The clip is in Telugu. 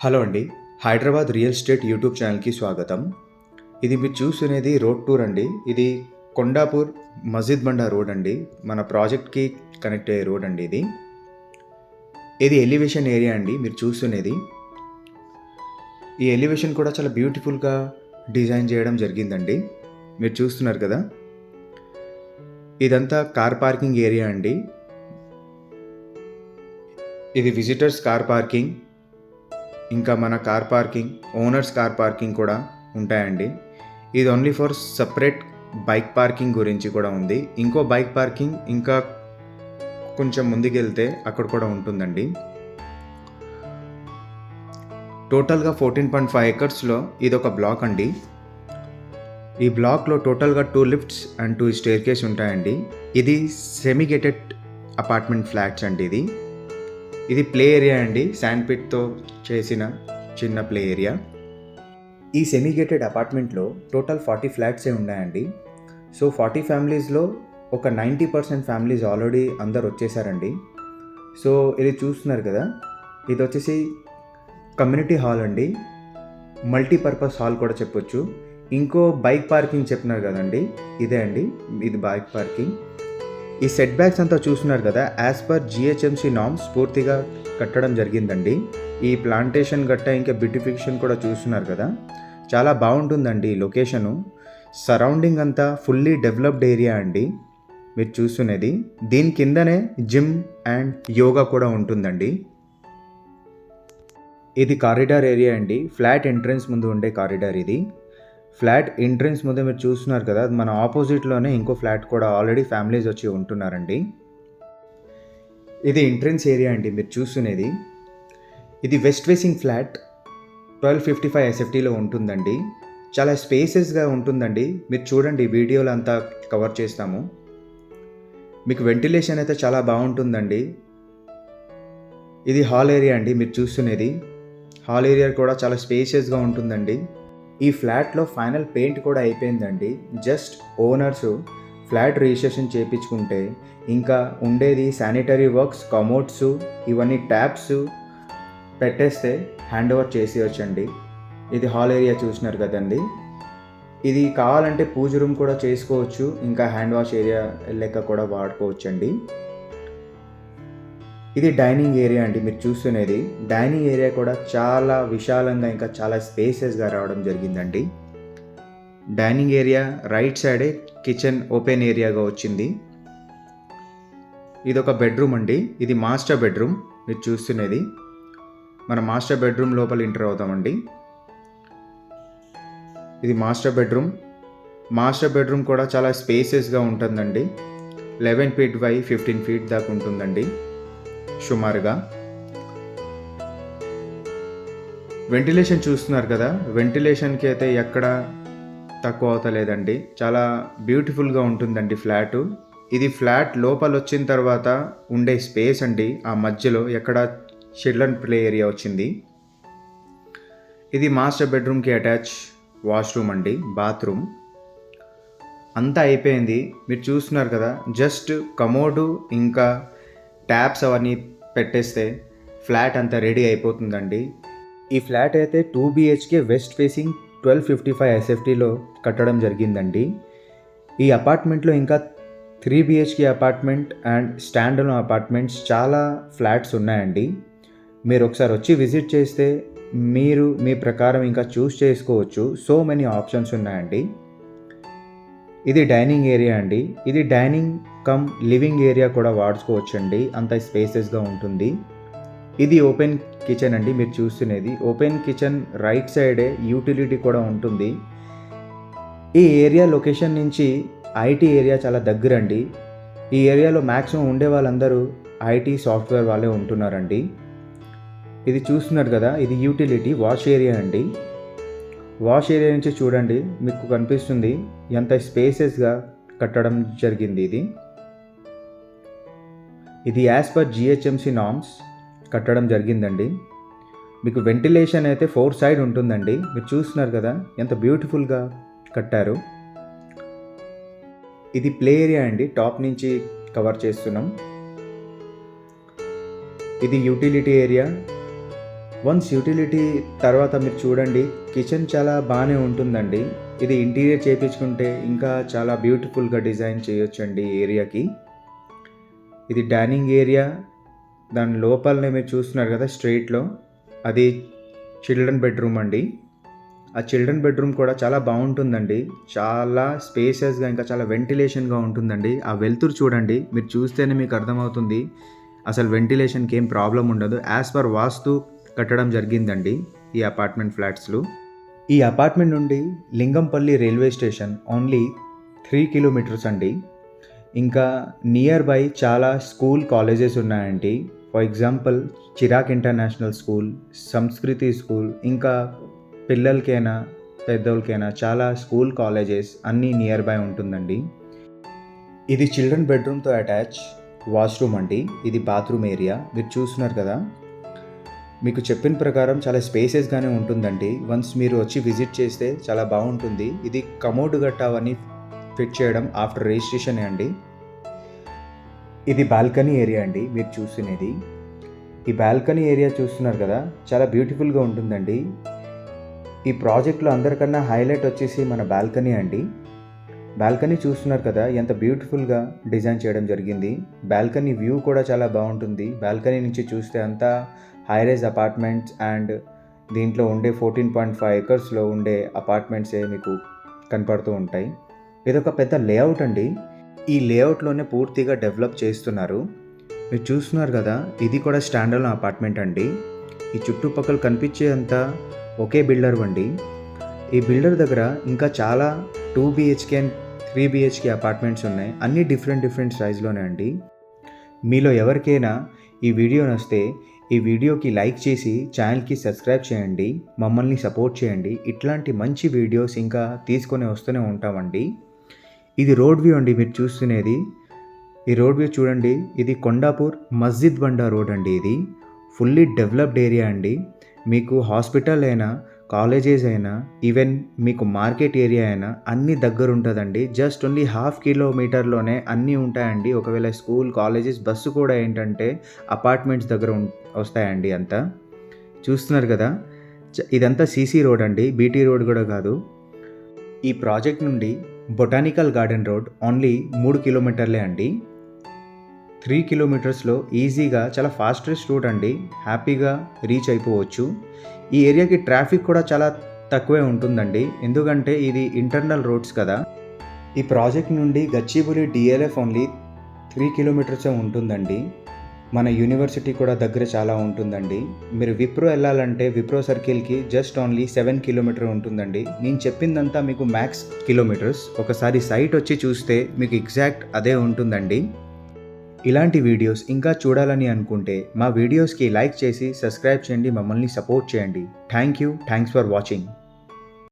హలో అండి. హైదరాబాద్ రియల్ ఎస్టేట్ యూట్యూబ్ ఛానల్‌కి స్వాగతం. ఇది మీరు చూస్తున్నది రోడ్ టూర్ అండి. ఇది కొండాపూర్ మస్జిద్ బండ రోడ్ అండి. మన ప్రాజెక్ట్‌కి కనెక్ట్ అయ్యే రోడ్ అండి ఇది. ఇది ఎలివేషన్ ఏరియా అండి మీరు చూస్తున్నది. ఈ ఎలివేషన్ కూడా చాలా బ్యూటిఫుల్‌గా డిజైన్ చేయడం జరిగిందండి. మీరు చూస్తున్నారు కదా! ఇదంతా కార్ పార్కింగ్ ఏరియా అండి. ఇది విజిటర్స్ కార్ పార్కింగ్, ఇంకా మన car parking, owners car parking కూడా ఉంటాయండి. ఇది only for separate bike parking గురించి కూడా ఉంది. ఇంకో బైక్ పార్కింగ్ ఇంకా కొంచెం ముందుకెళ్తే అక్కడ కూడా ఉంటుందండి. టోటల్‌గా 14.5 ఎకర్స్‌లో ఇదొక బ్లాక్ అండి. ఈ బ్లాక్‌లో టోటల్‌గా 2 లిఫ్ట్స్ అండ్ 2 స్టెయిర్‌కేస్ ఉంటాయండి. ఇది సెమీ గేటెడ్ అపార్ట్మెంట్ ఫ్లాట్స్ అండి ఇది. ఇది ప్లే ఏరియా అండి. శాండ్ పిట్‌తో చేసిన చిన్న ప్లే ఏరియా. ఈ సెమీ గేటెడ్ అపార్ట్మెంట్లో టోటల్ 40 ఫ్లాట్సే ఉన్నాయండి. సో 40 ఫ్యామిలీస్‌లో ఒక 90% ఫ్యామిలీస్ ఆల్రెడీ అందరు వచ్చేసారండి. సో ఇది చూస్తున్నారు కదా! ఇది వచ్చేసి కమ్యూనిటీ హాల్ అండి. మల్టీపర్పస్ హాల్ కూడా చెప్పొచ్చు. ఇంకో బైక్ పార్కింగ్ చెప్పినారు కదండి, ఇదే అండి. ఇది బైక్ పార్కింగ్. ఈ సెట్ బ్యాక్స్ అంతా చూస్తున్నారు కదా, యాజ్ పర్ జిహెచ్ఎంసి నార్మ్స్ పూర్తిగా కట్టడం జరిగిందండి. ఈ ప్లాంటేషన్ గట్ట ఇంకా బ్యూటిఫికేషన్ కూడా చూస్తున్నారు కదా, చాలా బాగుంటుందండి లొకేషను. సరౌండింగ్ అంతా ఫుల్లీ డెవలప్డ్ ఏరియా అండి మీరు చూస్తున్నది. దీని కిందనే జిమ్ అండ్ యోగా కూడా ఉంటుందండి. ఇది కారిడార్ ఏరియా అండి. ఫ్లాట్ ఎంట్రన్స్ ముందు ఉండే కారిడార్ ఇది. ఫ్లాట్ ఎంట్రన్స్ ముందు మీరు చూస్తున్నారు కదా, మన ఆపోజిట్లోనే ఇంకో ఫ్లాట్ కూడా ఆల్రెడీ ఫ్యామిలీస్ వచ్చి ఉంటున్నారండి. ఇది ఎంట్రన్స్ ఏరియా అండి మీరు చూస్తున్నది. ఇది వెస్ట్ ఫేసింగ్ ఫ్లాట్ 1255 ఎస్ఎఫ్టీలో ఉంటుందండి. చాలా స్పేసెస్గా ఉంటుందండి. మీరు చూడండి, వీడియోలో అంతా కవర్ చేస్తాము. మీకు వెంటిలేషన్ అయితే చాలా బాగుంటుందండి. ఇది హాల్ ఏరియా అండి మీరు చూస్తున్నది. హాల్ ఏరియా కూడా చాలా స్పేషియస్గా ఉంటుందండి. ఈ ఫ్లాట్లో ఫైనల్ పెయింట్ కూడా అయిపోయిందండి. జస్ట్ ఓనర్స్ ఫ్లాట్ రిజిస్ట్రేషన్ చేయించుకుంటే ఇంకా ఉండేది శానిటరీ వర్క్స్, కమోడ్స్, ఇవన్నీ ట్యాప్స్ పెట్టేస్తే హ్యాండ్ ఓవర్ చేసేయచ్చండి. ఇది హాల్ ఏరియా చూసినారు కదండి. ఇది కావాలంటే పూజ రూమ్ కూడా చేసుకోవచ్చు, ఇంకా హ్యాండ్ వాష్ ఏరియా లెక్క కూడా వాడుకోవచ్చండి. ఇది డైనింగ్ ఏరియా అండి మీరు చూస్తున్నది. డైనింగ్ ఏరియా కూడా చాలా విశాలంగా ఇంకా చాలా స్పేసెస్గా రావడం జరిగిందండి. డైనింగ్ ఏరియా రైట్ సైడే కిచెన్ ఓపెన్ ఏరియాగా వచ్చింది. ఇది ఒక బెడ్రూమ్ అండి. ఇది మాస్టర్ బెడ్రూమ్ మీరు చూస్తున్నది. మన మాస్టర్ బెడ్రూమ్ లోపల ఎంటర్ అవుతామండి. ఇది మాస్టర్ బెడ్రూమ్. మాస్టర్ బెడ్రూమ్ కూడా చాలా స్పేసెస్గా ఉంటుందండి. 11 ఫీట్ బై 15 ఫీట్ దాకా ఉంటుందండి సుమారుగా. వెంటిలేషన్ చూస్తున్నారు కదా, వెంటిలేషన్కి అయితే ఎక్కడ తక్కువ అవుతలేదండి. చాలా బ్యూటిఫుల్గా ఉంటుందండి ఫ్లాటు. ఇది ఫ్లాట్ లోపల వచ్చిన తర్వాత ఉండే స్పేస్ అండి. ఆ మధ్యలో ఎక్కడ చిల్డ్రన్ ప్లే ఏరియా వచ్చింది. ఇది మాస్టర్ బెడ్రూమ్కి అటాచ్ వాష్రూమ్ అండి, బాత్రూమ్ అంతా అయిపోయింది. మీరు చూస్తున్నారు కదా, జస్ట్ కమోడు ఇంకా ట్యాప్స్ అవన్నీ పెట్టేస్తే ఫ్లాట్ అంతా రెడీ అయిపోతుందండి. ఈ ఫ్లాట్ అయితే 2 BHK వెస్ట్ ఫేసింగ్ 1255 ఎస్ఎఫ్టీలో కట్టడం జరిగిందండి. ఈ అపార్ట్మెంట్లో ఇంకా 3 BHK apartment and stand alone apartments చాలా ఫ్లాట్స్ ఉన్నాయండి. మీరు ఒకసారి వచ్చి విజిట్ చేస్తే మీరు మీ ప్రకారం ఇంకా చూస్ చేసుకోవచ్చు. సో మెనీ ఆప్షన్స్ ఉన్నాయండి. ఇది డైనింగ్ ఏరియా అండి. ఇది డైనింగ్ కమ్ లివింగ్ ఏరియా కూడా వాడుకోవచ్చండి, అంత స్పేసెస్గా ఉంటుంది. ఇది ఓపెన్ కిచెన్ అండి మీరు చూస్తున్నది. ఓపెన్ కిచెన్ రైట్ సైడే యూటిలిటీ కూడా ఉంటుంది. ఈ ఏరియా లొకేషన్ నుంచి ఐటీ ఏరియా చాలా దగ్గరండి. ఈ ఏరియాలో మ్యాక్సిమం ఉండే వాళ్ళందరూ ఐటీ సాఫ్ట్వేర్ వాళ్ళే ఉంటున్నారండి. ఇది చూస్తున్నారు కదా, ఇది యూటిలిటీ వాష్ ఏరియా అండి. వాష్ ఏరియా నుంచి చూడండి, మీకు కనిపిస్తుంది ఎంత స్పేసెస్గా కట్టడం జరిగింది. ఇది యాజ్ పర్ జిహెచ్ఎంసి నార్మ్స్ కట్టడం జరిగిందండి. మీకు వెంటిలేషన్ అయితే 4 సైడ్ ఉంటుందండి. మీరు చూస్తున్నారు కదా ఎంత బ్యూటిఫుల్గా కట్టారు. ఇది ప్లే ఏరియా అండి, టాప్ నుంచి కవర్ చేస్తున్నాం. ఇది యూటిలిటీ ఏరియా. వన్స్ యూటిలిటీ తర్వాత మీరు చూడండి, కిచెన్ చాలా బాగానే ఉంటుందండి. ఇది ఇంటీరియర్ చేయించుకుంటే ఇంకా చాలా బ్యూటిఫుల్గా డిజైన్ చేయొచ్చండి ఏరియాకి. ఇది డైనింగ్ ఏరియా, దాని లోపలనే మీరు చూస్తున్నారు కదా స్ట్రెయిట్లో, అది చిల్డ్రన్ బెడ్రూమ్ అండి. ఆ చిల్డ్రన్ బెడ్రూమ్ కూడా చాలా బాగుంటుందండి. చాలా స్పేసెస్గా ఇంకా చాలా వెంటిలేషన్గా ఉంటుందండి. ఆ వెలుతురు చూడండి, మీరు చూస్తేనే మీకు అర్థమవుతుంది అసలు వెంటిలేషన్కి ఏం ప్రాబ్లం ఉండదు. యాజ్ పర్ వాస్తు కట్టడం జరిగిందండి ఈ అపార్ట్మెంట్ ఫ్లాట్స్లో. ఈ అపార్ట్మెంట్ నుండి Lingampally railway station only 3 kilometres అండి. ఇంకా నియర్ బై చాలా స్కూల్ కాలేజెస్ ఉన్నాయండి. For example Chirec international school, Samskruti school, ఇంకా పిల్లలకైనా పెద్దోళ్ళకైనా చాలా స్కూల్ కాలేజెస్ అన్నీ నియర్ బై ఉంటుందండి. ఇది చిల్డ్రన్ బెడ్రూమ్తో అటాచ్ వాష్రూమ్ అండి. ఇది బాత్రూమ్ ఏరియా మీరు చూస్తున్నారు కదా. మీకు చెప్పిన ప్రకారం చాలా స్పేసెస్గానే ఉంటుందండి. వన్స్ మీరు వచ్చి విజిట్ చేస్తే చాలా బాగుంటుంది. ఇది కమోడ్ గట్ట అవన్నీ ఫిట్ చేయడం ఆఫ్టర్ రిజిస్ట్రేషన్ అండి. ఇది బాల్కనీ ఏరియా అండి మీరు చూస్తున్నది. ఈ బాల్కనీ ఏరియా చూస్తున్నారు కదా, చాలా బ్యూటిఫుల్గా ఉంటుందండి. ఈ ప్రాజెక్ట్లో అందరికన్నా హైలైట్ వచ్చేసి మన బాల్కనీ అండి. బాల్కనీ చూస్తున్నారు కదా ఎంత బ్యూటిఫుల్గా డిజైన్ చేయడం జరిగింది. బాల్కనీ వ్యూ కూడా చాలా బాగుంటుంది. బాల్కనీ నుంచి చూస్తే అంతా హైరైజ్ అపార్ట్మెంట్స్ అండ్ దీంట్లో ఉండే 14.5 ఎకర్స్లో ఉండే అపార్ట్మెంట్సే మీకు కనపడుతూ ఉంటాయి. ఇదొక పెద్ద లేఅవుట్ అండి. ఈ లేఅవుట్లోనే పూర్తిగా డెవలప్ చేస్తున్నారు. మీరు చూస్తున్నారు కదా, ఇది కూడా స్టాండర్డ్ అపార్ట్మెంట్ అండి. ఈ చుట్టుపక్కల కనిపించే అంతా ఒకే బిల్డర్ అండి. ఈ బిల్డర్ దగ్గర ఇంకా చాలా 2 BHK అండ్ 3 BHK అపార్ట్మెంట్స్ ఉన్నాయి. అన్నీ డిఫరెంట్ సైజ్లోనే అండి. మీలో ఎవరికైనా ఈ వీడియో నచ్చితే ఈ వీడియోకి లైక్ చేసి ఛానల్కి సబ్స్క్రైబ్ చేయండి. మమ్మల్ని సపోర్ట్ చేయండి. ఇట్లాంటి మంచి వీడియోస్ ఇంకా తీసుకొని వస్తూనే ఉంటామండి. ఇది రోడ్ వ్యూ అండి మీరు చూస్తున్నది. ఈ రోడ్ వ్యూ చూడండి, ఇది కొండాపూర్ మస్జిద్ బండా రోడ్ అండి. ఇది ఫుల్లీ డెవలప్డ్ ఏరియా అండి. మీకు హాస్పిటల్ అయినా, కాలేజెస్ అయినా, ఈవెన్ మీకు మార్కెట్ ఏరియా అయినా అన్నీ దగ్గర ఉంటుందండి. జస్ట్ ఓన్లీ 1/2 కిలోమీటర్లోనే అన్నీ ఉంటాయండి. ఒకవేళ స్కూల్, కాలేజెస్, బస్సు కూడా ఏంటంటే అపార్ట్మెంట్స్ దగ్గర వస్తాయండి. అంతా చూస్తున్నారు కదా, ఇదంతా సీసీ రోడ్ అండి, బీటీ రోడ్ కూడా కాదు. ఈ ప్రాజెక్ట్ నుండి బొటానికల్ గార్డెన్ రోడ్ ఓన్లీ 3 కిలోమీటర్లే అండి. 3 కిలోమీటర్స్లో ఈజీగా చాలా ఫాస్టెస్ట్ రూట్ అండి, హ్యాపీగా రీచ్ అయిపోవచ్చు. ఈ ఏరియాకి ట్రాఫిక్ కూడా చాలా తక్కువే ఉంటుందండి, ఎందుకంటే ఇది ఇంటర్నల్ రోడ్స్ కదా. ఈ ప్రాజెక్ట్ నుండి గచ్చిబౌలి DLF ఓన్లీ 3 కిలోమీటర్సే ఉంటుందండి. మన యూనివర్సిటీ కూడా దగ్గర చాలా ఉంటుందండి. మీరు విప్రో వెళ్ళాలంటే విప్రో సర్కిల్కి జస్ట్ ఓన్లీ 7 కిలోమీటర్ ఉంటుందండి. నేను చెప్పిందంతా మీకు మ్యాక్స్ కిలోమీటర్స్. ఒకసారి సైట్ వచ్చి చూస్తే మీకు ఎగ్జాక్ట్ అదే ఉంటుందండి. ఇలాంటి వీడియోస్ ఇంకా చూడాలని అనుకుంటే మా వీడియోస్కి లైక్ చేసి సబ్స్క్రైబ్ చేయండి, మమ్మల్ని సపోర్ట్ చేయండి. Thanks for watching.